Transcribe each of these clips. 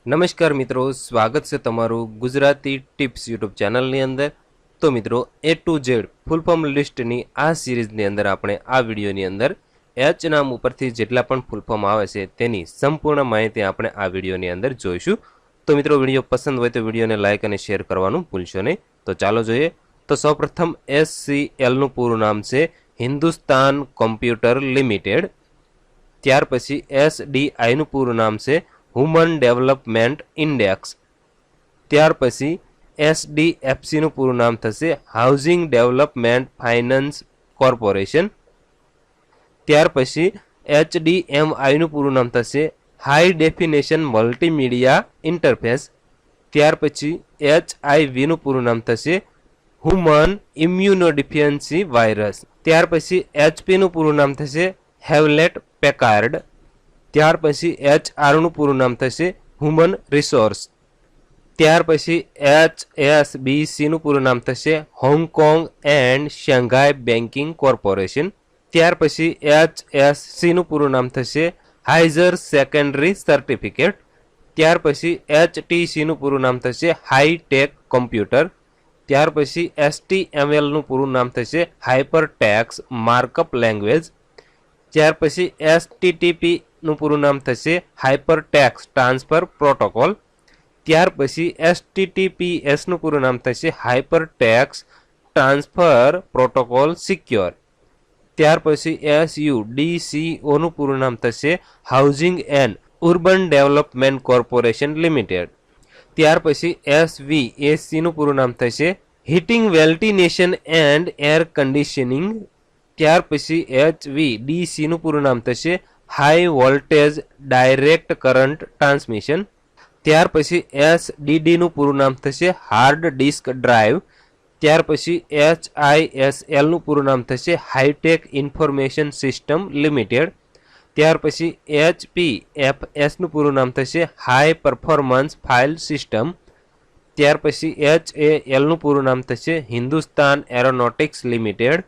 નમસ્કાર મિત્રો, સ્વાગત છે તમારું ગુજરાતી ટિપ્સ યુટ્યુબ ચેનલની અંદર। તો મિત્રો A to Z full form લિસ્ટની આ સિરીઝની અંદર આપણે આ વિડીયોની અંદર એચ નામ ઉપરથી જેટલા પણ ફૂલ ફોર્મ આવે છે તેની સંપૂર્ણ માહિતી આપણે આ વિડીયોની અંદર જોઈશું। તો મિત્રો વિડીયો પસંદ હોય તો વિડીયોને લાઇક અને શેર કરવાનું ભૂલશો નહીં। તો ચાલો જોઈએ। તો સૌપ્રથમ SCLનું પૂરું નામ છે હિન્દુસ્તાન કોમ્પ્યુટર લિમિટેડ। ત્યાર પછી SDIનું પૂરું નામ છે હ્યુમન ડેવલપમેન્ટ ઇન્ડેક્સ। ત્યાર પછી SDFCનું પૂરું નામ થશે હાઉસિંગ ડેવલપમેન્ટ ફાઇનાન્સ કોર્પોરેશન। ત્યાર પછી HDMIનું પૂરું નામ થશે હાઈ ડેફિનેશન મલ્ટીમીડિયા ઇન્ટરફેસ। ત્યાર પછી HIVનું પૂરું નામ થશે હ્યુમન ઇમ્યુનોડિફિયન્સી વાયરસ। ત્યાર પછી HPનું પૂરું નામ થશે હેવલેટ પેકાર્ડ। ત્યાર પછી HRનું પૂરું નામ થશે હ્યુમન રિસોર્સ। ત્યાર પછી HSBCનું પૂરું નામ થશે Hong Kong and Shanghai banking corporation. ત્યાર પછી HSCનું પૂરું નામ થશે હાઇઝર સેકન્ડરી સર્ટિફિકેટ। ત્યાર પછી HTCનું પૂરું નામ થશે હાઈ ટેક કોમ્પ્યુટર। ત્યાર પછી HTMLનું પૂરું નામ થશે હાઇપર ટેક્સ માર્કઅપ લેંગ્વેજ। ત્યાર પછી HTTPનું પૂરું નામ થશે હાઇપર ટેક્સ ટ્રાન્સફર પ્રોટોકોલ। ત્યાર પછી HTTPSનું પૂરું નામ થશે hyper tax transfer protocol secure. ત્યાર પછી SUDCOનું પૂરું નામ થશે housing and urban development corporation limited. ત્યાર પછી SVACનું પૂરું નામ થશે heating ventilation and air conditioning. ત્યાર પછી HVDCનું પૂરું નામ થશે high voltage direct current transmission. ત્યાર પછી SDDનું પૂરું નામ થશે હાર્ડ ડિસ્ક ડ્રાઈવ। ત્યાર પછી HISLનું પૂરું નામ થશે હાઈટેક ઇન્ફોર્મેશન સિસ્ટમ લિમિટેડ। ત્યાર પછી HPFSનું પૂરું નામ થશે હાઈ પરફોર્મન્સ ફાઇલ સિસ્ટમ। ત્યાર પછી HALનું પૂરું નામ થશે હિન્દુસ્તાન એરોનોટિક્સ લિમિટેડ।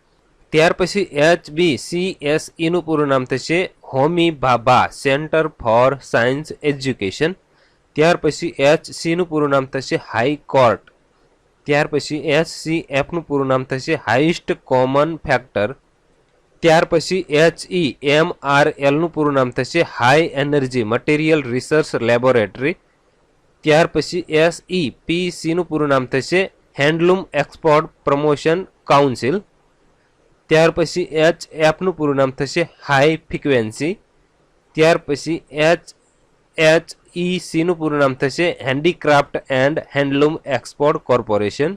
ત્યાર પછી HBCSEનું પૂરું નામ થશે Homi Bhabha centre for science education. ત્યાર પછી HCનું પૂરું નામ થશે હાઈ કોર્ટ। ત્યાર પછી HCFનું પૂરું નામ થશે હાઈએસ્ટ કોમન ફેક્ટર। ત્યાર પછી HEMRLનું પૂરું નામ થશે high energy material research laboratory. ત્યાર પછી SEPCનું પૂરું નામ થશે હેન્ડલૂમ એક્સપોર્ટ પ્રમોશન કાઉન્સિલ। ત્યાર પછી HFનું પૂરું નામ થશે હાઈ ફ્રિક્વન્સી। ત્યાર પછી HECનું પૂરું નામ થશે handicraft and handloom export corporation.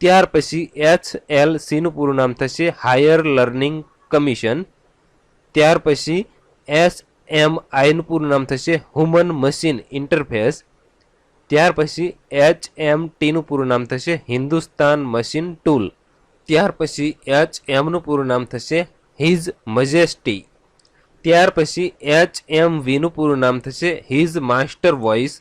ત્યાર પછી HLCનું પૂરું નામ થશે હાયર લર્નિંગ કમિશન। ત્યાર પછી SMIનું પૂરું નામ થશે હ્યુમન મશીન ઇન્ટરફેસ। ત્યાર પછી HMTનું પૂરું નામ થશે હિન્દુસ્તાન મશીન ટૂલ। ત્યાર પછી HMનું પૂરું નામ થશે હિઝ મજેસ્ટી। ત્યાર પછી HMVનું પૂરું નામ થશે હિઝ માસ્ટર વોઇસ।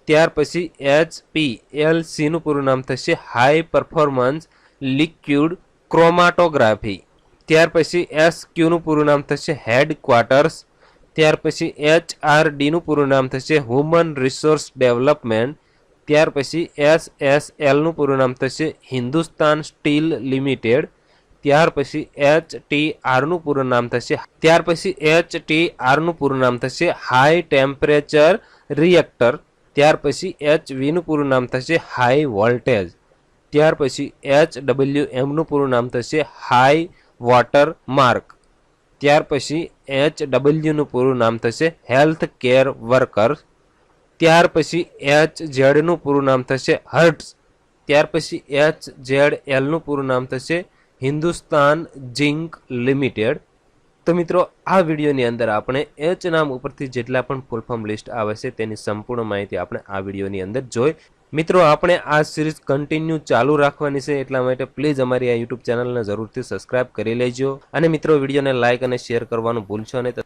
ત્યાર પછી HPLCનું પૂરું નામ થશે હાઈ પરફોર્મન્સ લિક્વિડ ક્રોમાટોગ્રાફી। ત્યાર પછી SQનું પૂરું નામ થશે હેડ ક્વાર્ટર્સ। ત્યાર પછી HRDનું પૂરું નામ થશે હ્યુમન રિસોર્સ ડેવલપમેન્ટ। ત્યાર પછી SSLનું પૂરું નામ થશે હિન્દુસ્તાન સ્ટીલ લિમિટેડ। ત્યાર પછી HTRનું પૂરું નામ થશે હાઈ ટેમ્પરેચર રિએક્ટર। ત્યાર પછી HVનું પૂરું નામ થશે હાઈ વોલ્ટેજ। ત્યાર પછી HWMનું પૂરું નામ થશે હાઈ વોટર માર્ક। ત્યાર પછી HWનું પૂરું નામ થશે હેલ્થ કેર વર્કર। ત્યાર પછી HZનું પૂરું નામ થશે હર્ટ્સ। ત્યાર પછી HZLનું પૂરું નામ થશે હિન્દુસ્તાન ઝિંક લિમિટેડ। તો મિત્રો આ વિડીયોની અંદર આપણે એચ નામ ઉપરથી જેટલા પણ ફૂલ ફોર્મ લિસ્ટ આવે છે તેની સંપૂર્ણ માહિતી આપણે આ વિડીયોની અંદર જોઈ। મિત્રો આપણે આ સિરીઝ કન્ટિન્યુ ચાલુ રાખવાની છે, એટલા માટે પ્લીઝ અમારી આ યુટ્યુબ ચેનલને જરૂરથી સબસ્ક્રાઇબ કરી લેજો અને મિત્રો વિડીયોને લાઇક અને શેર કરવાનું ભૂલશો નહીં।